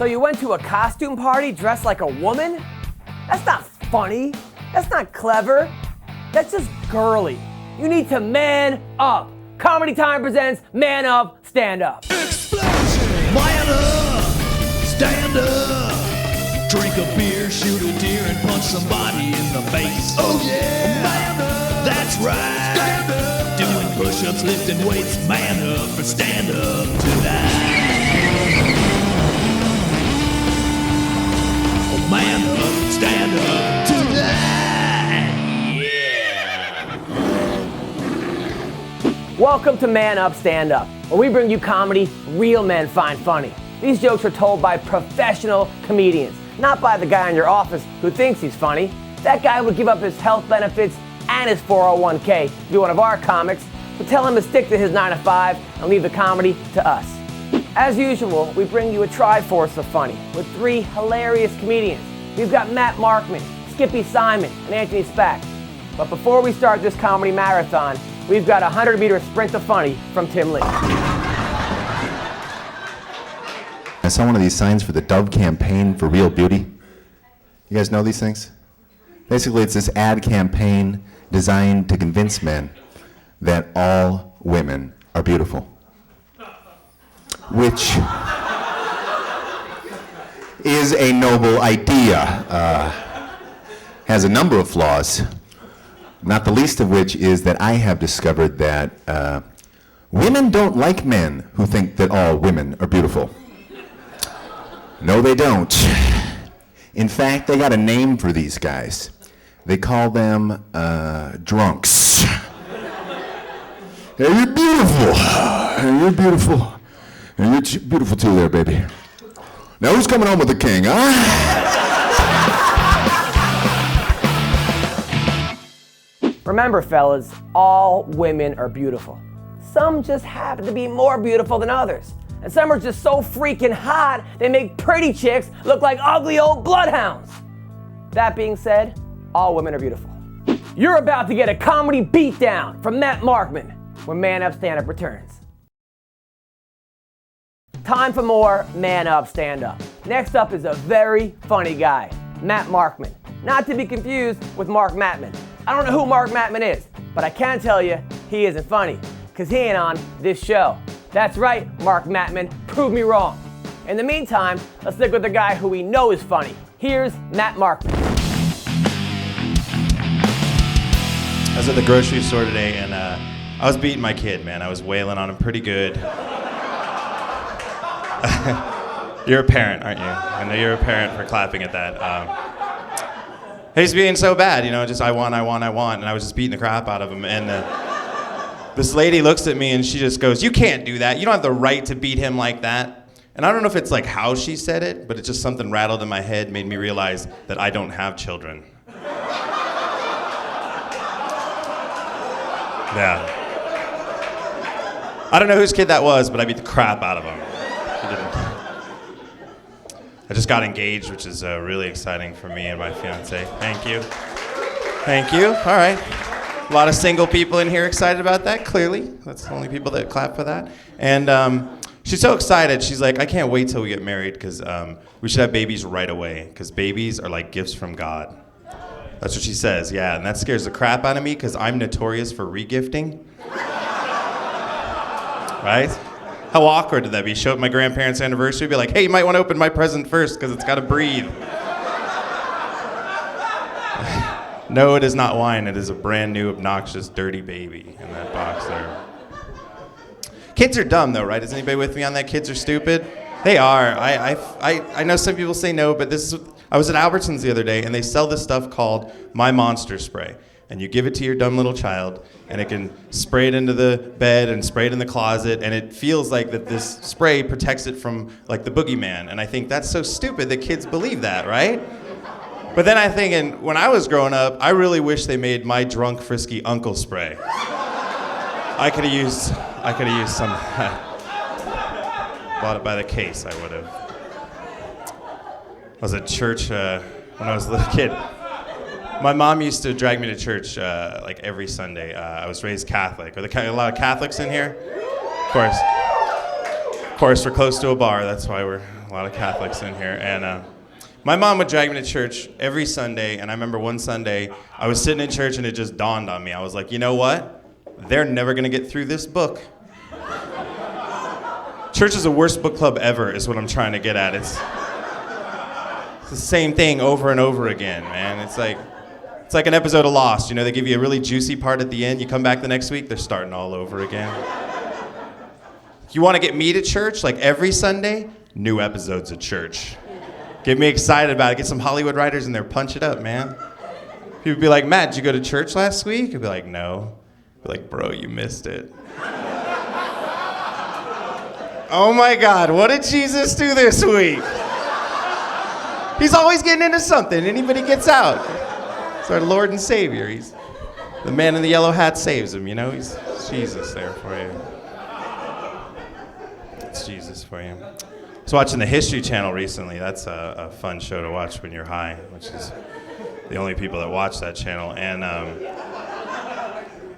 So you went to a costume party dressed like a woman? That's not funny. That's not clever. That's just girly. You need to man up. Comedy Time presents Man Up, Stand Up. Explosion! Man up! Stand up! Drink a beer, shoot a deer, and punch somebody in the face. Oh yeah! Man up! That's right! Stand up! Doing push-ups, lifting weights, man up or stand up tonight. Oh, man up, stand up tonight. Yeah! Welcome to Man Up, Stand Up, where we bring you comedy real men find funny. These jokes are told by professional comedians, not by the guy in your office who thinks he's funny. That guy would give up his health benefits and his 401k to be one of our comics, so tell him to stick to his 9 to 5 and leave the comedy to us. As usual, we bring you a triforce of funny with 3 hilarious comedians. We've got Matt Markman, Skippy Simon, and Anthony Spack. But before we start this comedy marathon, we've got a 100-meter sprint of funny from Tim Lee. I saw one of these signs for the Dove campaign for real beauty. You guys know these things? Basically, it's this ad campaign designed to convince men that all women are beautiful. Which is a noble idea. Has a number of flaws, not the least of which is that I have discovered that women don't like men who think that all women are beautiful. No, they don't. In fact, they got a name for these guys. They call them drunks. Hey, you're beautiful. Hey, you're beautiful. And you're beautiful too there, baby. Now who's coming home with the king, huh? Remember, fellas, all women are beautiful. Some just happen to be more beautiful than others. And some are just so freaking hot, they make pretty chicks look like ugly old bloodhounds. That being said, all women are beautiful. You're about to get a comedy beatdown from Matt Markman when Man Up Stand Up returns. Time for more Man Up Stand Up. Next up is a very funny guy, Matt Markman. Not to be confused with Mark Mattman. I don't know who Mark Mattman is, but I can tell you he isn't funny, because he ain't on this show. That's right, Mark Mattman, prove me wrong. In the meantime, let's stick with the guy who we know is funny. Here's Matt Markman. I was at the grocery store today and I was beating my kid, man. I was wailing on him pretty good. You're a parent, aren't you? I know you're a parent for clapping at that. He's being so bad, you know, just I want, and I was just beating the crap out of him. And this lady looks at me and she just goes, "You can't do that. You don't have the right to beat him like that." And I don't know if it's like how she said it, but it just something rattled in my head, made me realize that I don't have children. Yeah. I don't know whose kid that was, but I beat the crap out of him. He didn't. I just got engaged, which is really exciting for me and my fiance. Thank you. Thank you. All right. A lot of single people in here excited about that, clearly. That's the only people that clap for that. And she's so excited. She's like, "I can't wait till we get married because we should have babies right away because babies are like gifts from God." That's what she says, yeah. And that scares the crap out of me because I'm notorious for regifting. Right? How awkward would that be? Show up at my grandparents' anniversary, be like, "Hey, you might want to open my present first because it's got to breathe." No, it is not wine. It is a brand new, obnoxious, dirty baby in that box there. Kids are dumb, though, right? Is anybody with me on that? Kids are stupid? They are. I know some people say no, but this is. I was at Albertsons the other day, and they sell this stuff called My Monster Spray. And you give it to your dumb little child, and it can spray it into the bed and spray it in the closet, and it feels like that this spray protects it from, like, the boogeyman. And I think that's so stupid that kids believe that, right? But then I'm thinking, when I was growing up, I really wish they made My Drunk Frisky Uncle Spray. I could have used some. Bought it by the case, I would have. I was at church when I was a little kid. My mom used to drag me to church like every Sunday. I was raised Catholic. Are there a lot of Catholics in here? Of course. Of course, we're close to a bar. That's why we're A lot of Catholics in here. And my mom would drag me to church every Sunday, and I remember one Sunday, I was sitting in church and it just dawned on me. I was like, you know what? They're never gonna get through this book. Church is the worst book club ever, is what I'm trying to get at. It's the same thing over and over again, man. It's like an episode of Lost. You know, they give you a really juicy part at the end. You come back the next week, they're starting all over again. You want to get me to church, like every Sunday? New episodes of church. Get me excited about it. Get some Hollywood writers in there. Punch it up, man. People be like, Matt, did you go to church last week? I'd be like, no. I'd be like, bro, you missed it. Oh my God, what did Jesus do this week? He's always getting into something. Anybody gets out. He's our Lord and Savior. He's the man in the yellow hat saves him, you know? He's Jesus there for you. It's Jesus for you. I was watching the History Channel recently. That's a fun show to watch when you're high, which is the only people that watch that channel. And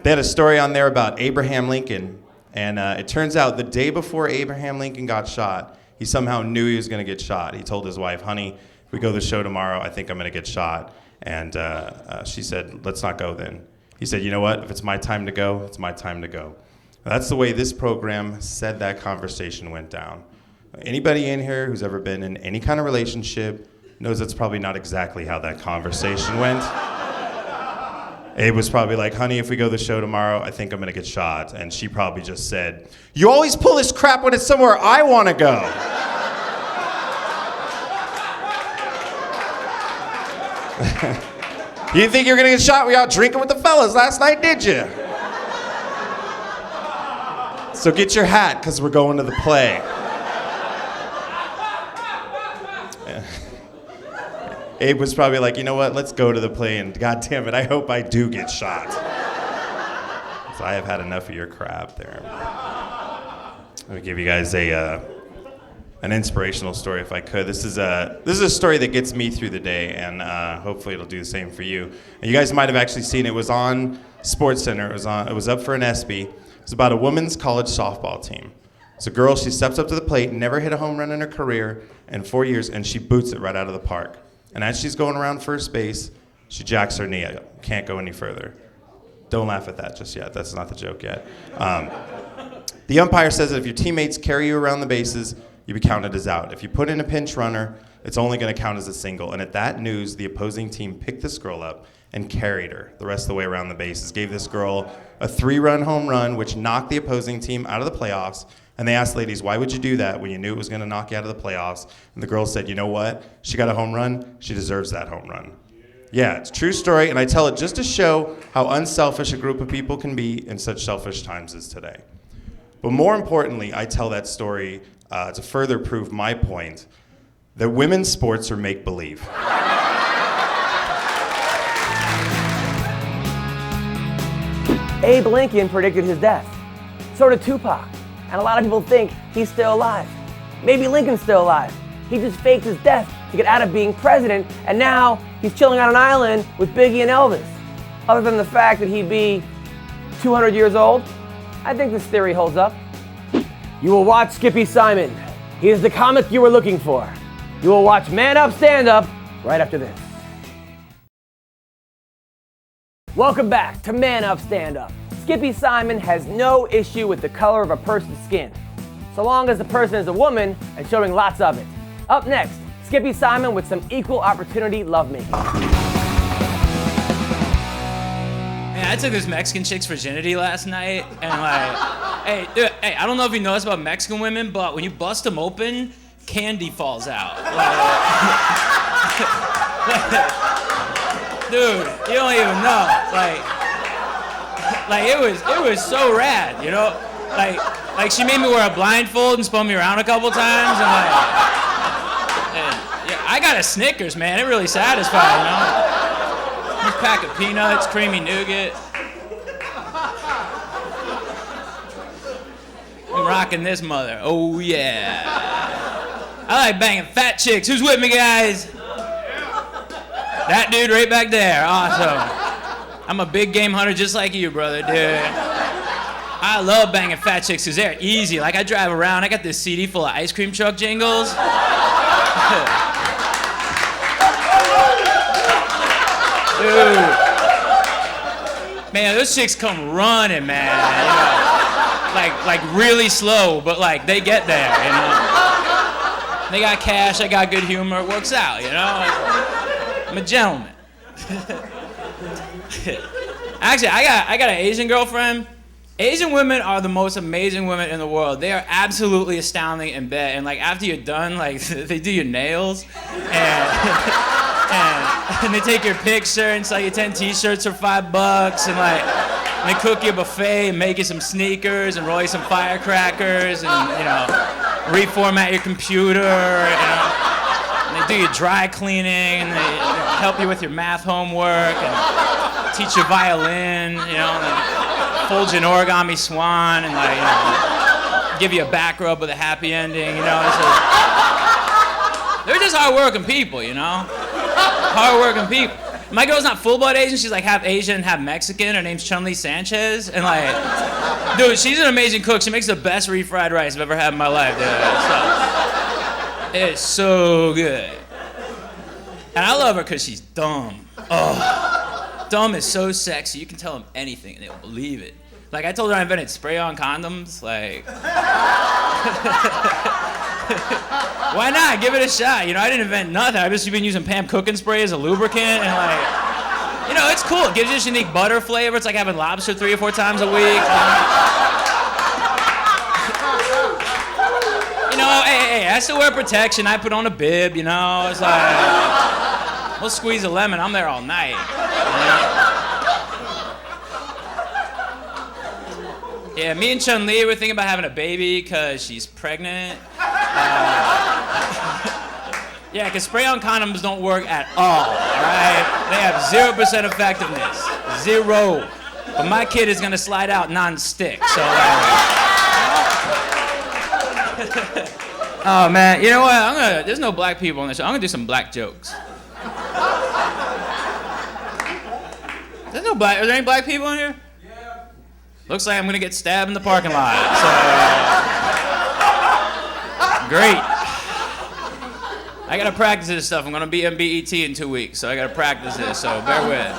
they had a story on there about Abraham Lincoln. And it turns out the day before Abraham Lincoln got shot, he somehow knew he was going to get shot. He told his wife, honey, if we go to the show tomorrow, I think I'm going to get shot. And she said, let's not go then. He said, you know what? If it's my time to go, it's my time to go. That's the way this program said that conversation went down. Anybody in here who's ever been in any kind of relationship knows that's probably not exactly how that conversation went. Abe was probably like, honey, if we go to the show tomorrow, I think I'm going to get shot. And she probably just said, you always pull this crap when it's somewhere I want to go. You didn't think you were going to get shot? We out drinking with the fellas last night, did you? So get your hat, because we're going to the play. Yeah. Abe was probably like, you know what, let's go to the play, and God damn it, I hope I do get shot. So I have had enough of your crap there. Let me give you guys an inspirational story if I could. This is a story that gets me through the day, and hopefully it'll do the same for you. And you guys might have actually seen it. It was on SportsCenter. It was up for an ESPY. It's about a women's college softball team. It's a girl, she steps up to the plate, never hit a home run in her career in 4 years, and she boots it right out of the park. And as she's going around first base, she jacks her knee up. Can't go any further. Don't laugh at that just yet. That's not the joke yet. The umpire says that if your teammates carry you around the bases, you be counted as out. If you put in a pinch runner, it's only going to count as a single. And at that news, the opposing team picked this girl up and carried her the rest of the way around the bases, gave this girl a 3-run home run, which knocked the opposing team out of the playoffs. And they asked ladies, why would you do that when you knew it was going to knock you out of the playoffs? And the girl said, you know what? She got a home run. She deserves that home run. Yeah, it's a true story, and I tell it just to show how unselfish a group of people can be in such selfish times as today. But more importantly, I tell that story to further prove my point that women's sports are make-believe. Abe Lincoln predicted his death. So did Tupac. And a lot of people think he's still alive. Maybe Lincoln's still alive. He just faked his death to get out of being president, and now he's chilling on an island with Biggie and Elvis. Other than the fact that he'd be 200 years old, I think this theory holds up. You will watch Skippy Simon. He is the comic you were looking for. You will watch Man Up, Stand Up right after this. Welcome back to Man Up, Stand Up. Skippy Simon has no issue with the color of a person's skin, so long as the person is a woman and showing lots of it. Up next, Skippy Simon with some equal opportunity lovemaking. Man, I took this Mexican chick's virginity last night, and like, hey, dude, hey, I don't know if you know this about Mexican women, but when you bust them open, candy falls out. Dude, you don't even know. Like it was so rad, you know? Like she made me wear a blindfold and spun me around a couple times, and yeah, I got a Snickers, man. It really satisfied, you know? Nice pack of peanuts, creamy nougat. I'm rocking this mother. Oh yeah. I like banging fat chicks. Who's with me, guys? That dude right back there. Awesome. I'm a big game hunter just like you, brother, dude. I love banging fat chicks because they're easy. Like, I drive around, I got this CD full of ice cream truck jingles. Dude. Man, those chicks come running, man. You know? Like really slow, but like they get there, you know. They got cash, I got good humor, it works out, you know. I'm a gentleman. Actually, I got an Asian girlfriend. Asian women are the most amazing women in the world. They are absolutely astounding in bed. And like after you're done, like they do your nails and they take your picture and sell you 10 t-shirts for $5 and like they cook you a buffet and make you some sneakers and roll you some firecrackers and you know reformat your computer, you know. And they do your dry cleaning and they help you with your math homework and teach you violin, you know, and fold you an origami swan and like, you know, give you a back rub with a happy ending, you know. They're just hard-working people, you know. Hard-working people. My girl's not full-blood Asian. She's like half Asian, half Mexican. Her name's Chun-Li Sanchez, and like, dude, she's an amazing cook. She makes the best refried rice I've ever had in my life, dude. It's so good. And I love her because she's dumb. Oh. Dumb is so sexy. You can tell them anything and they'll believe it. Like I told her I invented spray-on condoms. Like, why not? Give it a shot. You know, I didn't invent nothing. I've just been using Pam cooking spray as a lubricant and like, you know, it's cool. It gives you this unique butter flavor. It's like having lobster 3 or 4 times a week. You know, hey, I still wear protection. I put on a bib. You know, it's like we'll squeeze a lemon. I'm there all night. Yeah, me and Chun-Li were thinking about having a baby because she's pregnant. Yeah, because spray-on condoms don't work at all right? They have 0% effectiveness. 0. But my kid is going to slide out non-stick, so... Oh, man, you know what? There's no black people on this show. I'm going to do some black jokes. Are there any black people in here? Yeah. Looks like I'm gonna get stabbed in the parking lot. So, great. I gotta practice this stuff. I'm gonna be on BET in 2 weeks, so I gotta practice this. So bear with.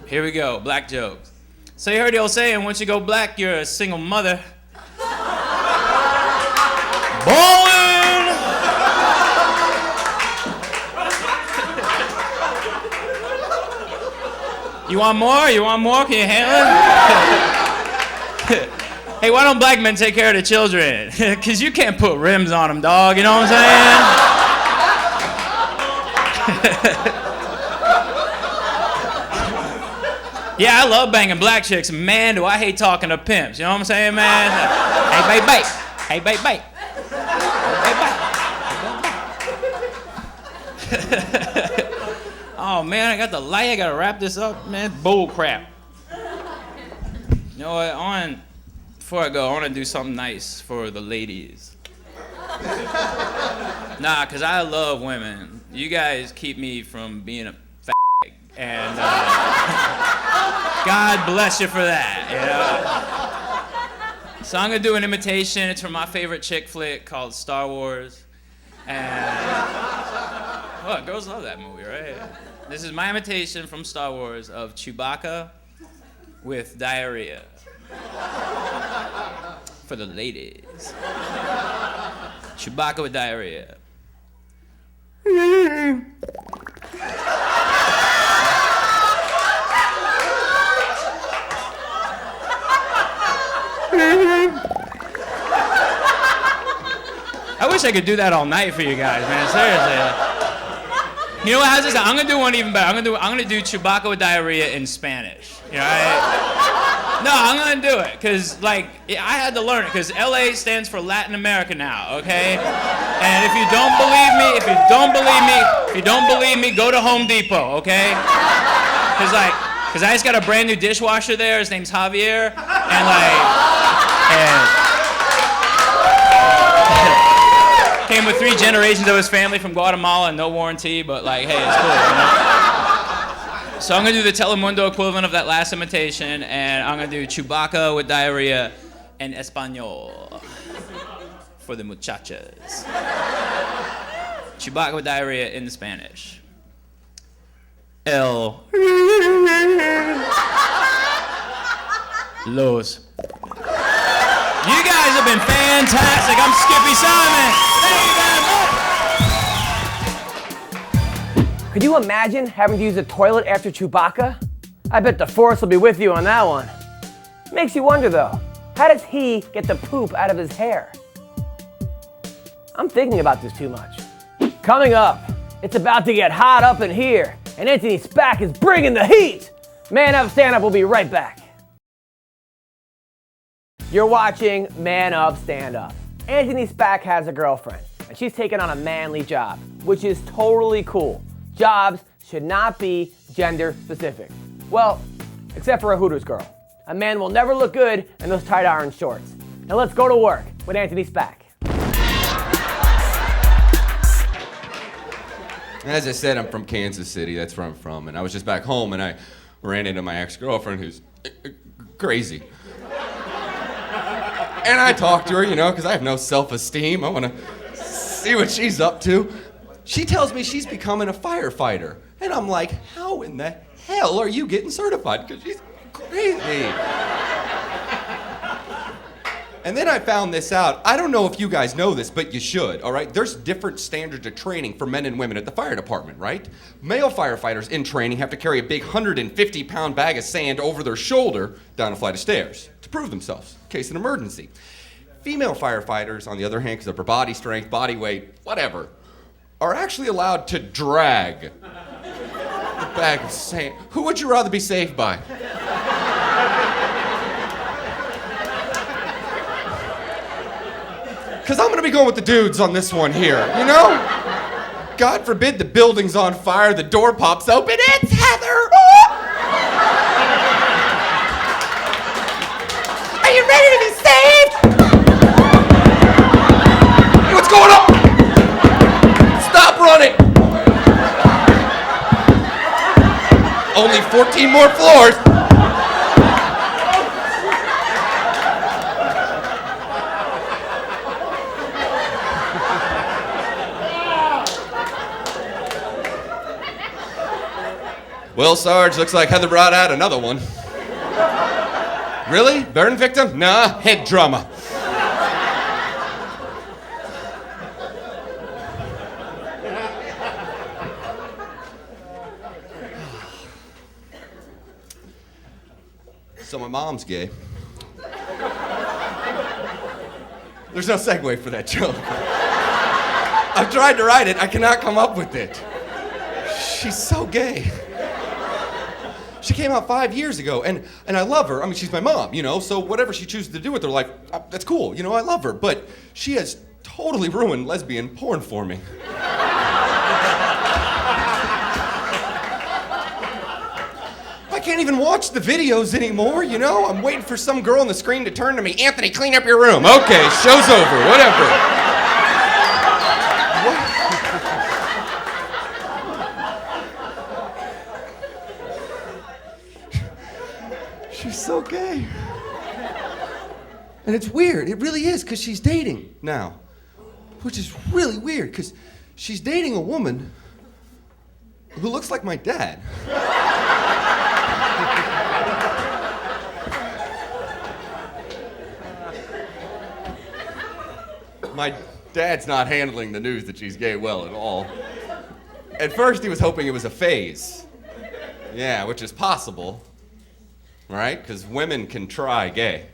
Here we go. Black jokes. So you heard the old saying: once you go black, you're a single mother. Ballin'. You want more? You want more? Can you handle it? Hey, why don't black men take care of the children? Because you can't put rims on them, dog. You know what I'm saying? Yeah, I love banging black chicks. Man, do I hate talking to pimps. You know what I'm saying, man? Hey, babe, bite. Hey, babe, bite. Oh man, I got the light. I gotta wrap this up, man. Bull crap. You know what? Before I go, I want to do something nice for the ladies. Nah, cause I love women. You guys keep me from being a fag, and God bless you for that. You know. So I'm gonna do an imitation. It's from my favorite chick flick called Star Wars, and oh, girls love that movie, right? This is my imitation from Star Wars of Chewbacca with diarrhea. For the ladies. Chewbacca with diarrhea. I wish I could do that all night for you guys, man. Seriously. You know what? How's this? I'm gonna do one even better. I'm gonna do Chewbacca with diarrhea in Spanish. You know, no, I'm gonna do it because like I had to learn it because LA stands for Latin America now. Okay, and if you don't believe me, go to Home Depot. Okay, because I just got a brand new dishwasher there. His name's Javier, and came with 3 generations of his family from Guatemala and no warranty, but like, hey, it's cool, you know? So I'm gonna do the Telemundo equivalent of that last imitation, and I'm gonna do Chewbacca with diarrhea in Espanol for the muchachas. Chewbacca with diarrhea in the Spanish. El. Los. You guys have been fantastic. I'm Skippy Simon. Thank you very much. Could you imagine having to use a toilet after Chewbacca? I bet the Force will be with you on that one. Makes you wonder though, how does he get the poop out of his hair? I'm thinking about this too much. Coming up, it's about to get hot up in here, and Anthony Spack is bringing the heat. Man Up, Stand Up will be right back. You're watching Man Up, Stand Up. Anthony Spack has a girlfriend, and she's taken on a manly job, which is totally cool. Jobs should not be gender specific. Well, except for a Hooters girl. A man will never look good in those tight iron shorts. Now let's go to work with Anthony Spack. As I said, I'm from Kansas City, that's where I'm from, and I was just back home and I ran into my ex-girlfriend who's crazy. And I talked to her, you know, because I have no self-esteem. I want to see what she's up to. She tells me she's becoming a firefighter. And I'm like, how in the hell are you getting certified? Because she's crazy. And then I found this out. I don't know if you guys know this, but you should, all right? There's different standards of training for men and women at the fire department, right? Male firefighters in training have to carry a big 150-pound bag of sand over their shoulder down a flight of stairs to prove themselves in case of an emergency. Female firefighters, on the other hand, because of their body strength, body weight, whatever, are actually allowed to drag the bag of sand. Who would you rather be saved by? Because I'm going to be going with the dudes on this one here, you know? God forbid the building's on fire, the door pops open, it's Heather! Are you ready to be saved? Hey, what's going on? Stop running! Only 14 more floors. Well, Sarge, looks like Heather brought out another one. Really? Burn victim? Nah, head trauma. So my mom's gay. There's no segue for that joke. I've tried to write it, I cannot come up with it. She's so gay. She came out 5 years ago, and I love her. I mean, she's my mom, you know, so whatever she chooses to do with her life, that's cool, you know, I love her. But she has totally ruined lesbian porn for me. I can't even watch the videos anymore, you know? I'm waiting for some girl on the screen to turn to me, Anthony, clean up your room. Okay, show's over, whatever. She's so gay. And it's weird. It really is, because she's dating now. Which is really weird, because she's dating a woman who looks like my dad. My dad's not handling the news that she's gay well at all. At first, he was hoping it was a phase. Yeah, which is possible. Right? Because women can try gay.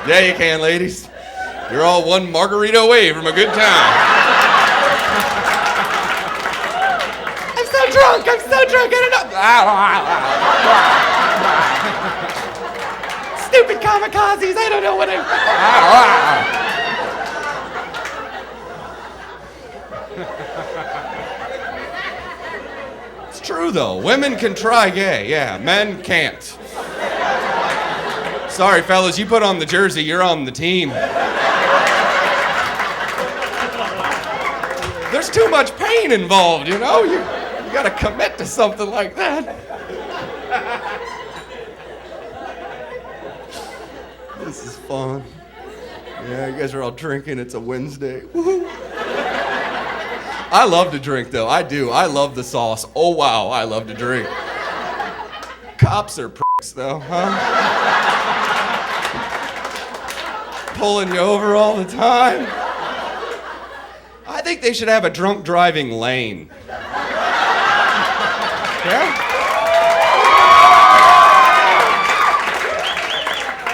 Yeah, you can, ladies. You're all one margarita away from a good time. I'm so drunk, I don't know. Stupid kamikazes, I don't know what I'm... It's true, though. Women can try gay. Yeah, men can't. Sorry, fellas, you put on the jersey, you're on the team. There's too much pain involved, you know? You gotta commit to something like that. This is fun. Yeah, you guys are all drinking. It's a Wednesday. Woo-hoo. I love to drink, though. I do. I love the sauce. Oh, wow, I love to drink. Cops are pricks, though, huh? Pulling you over all the time. I think they should have a drunk driving lane. Yeah?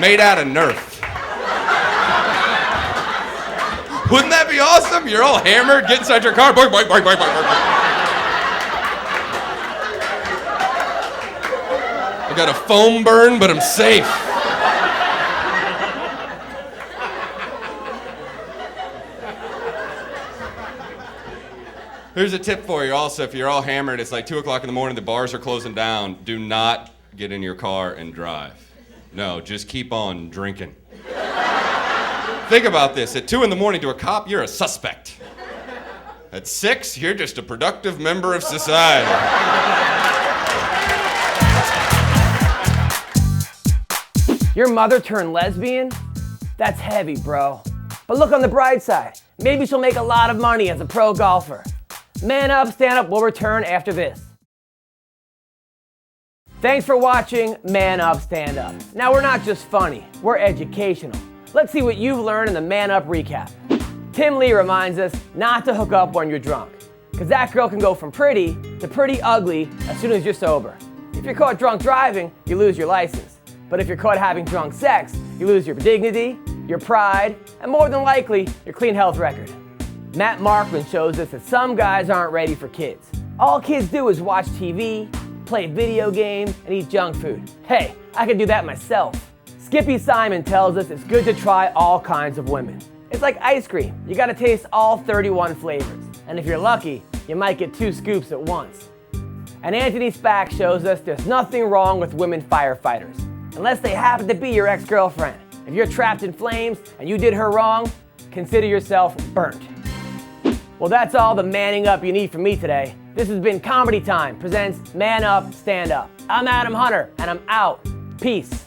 Made out of Nerf. Wouldn't that be awesome? You're all hammered, get inside your car, boing, boing, boing, boing, boing, boing. I got a foam burn, but I'm safe. Here's a tip for you also, if you're all hammered, it's like 2 o'clock in the morning, the bars are closing down. Do not get in your car and drive. No, just keep on drinking. Think about this. At 2 in the morning to a cop, you're a suspect. At 6, you're just a productive member of society. Your mother turned lesbian? That's heavy, bro. But look on the bright side. Maybe she'll make a lot of money as a pro golfer. Man Up, Stand Up will return after this. Thanks for watching Man Up, Stand Up. Now we're not just funny, we're educational. Let's see what you've learned in the Man Up recap. Tim Lee reminds us not to hook up when you're drunk, because that girl can go from pretty to pretty ugly as soon as you're sober. If you're caught drunk driving, you lose your license. But if you're caught having drunk sex, you lose your dignity, your pride, and more than likely, your clean health record. Matt Markman shows us that some guys aren't ready for kids. All kids do is watch TV, play video games, and eat junk food. Hey, I can do that myself. Skippy Simon tells us it's good to try all kinds of women. It's like ice cream. You gotta taste all 31 flavors. And if you're lucky, you might get 2 scoops at once. And Anthony Spack shows us there's nothing wrong with women firefighters, unless they happen to be your ex-girlfriend. If you're trapped in flames and you did her wrong, consider yourself burnt. Well, that's all the manning up you need from me today. This has been Comedy Time presents Man Up, Stand Up. I'm Adam Hunter, and I'm out. Peace.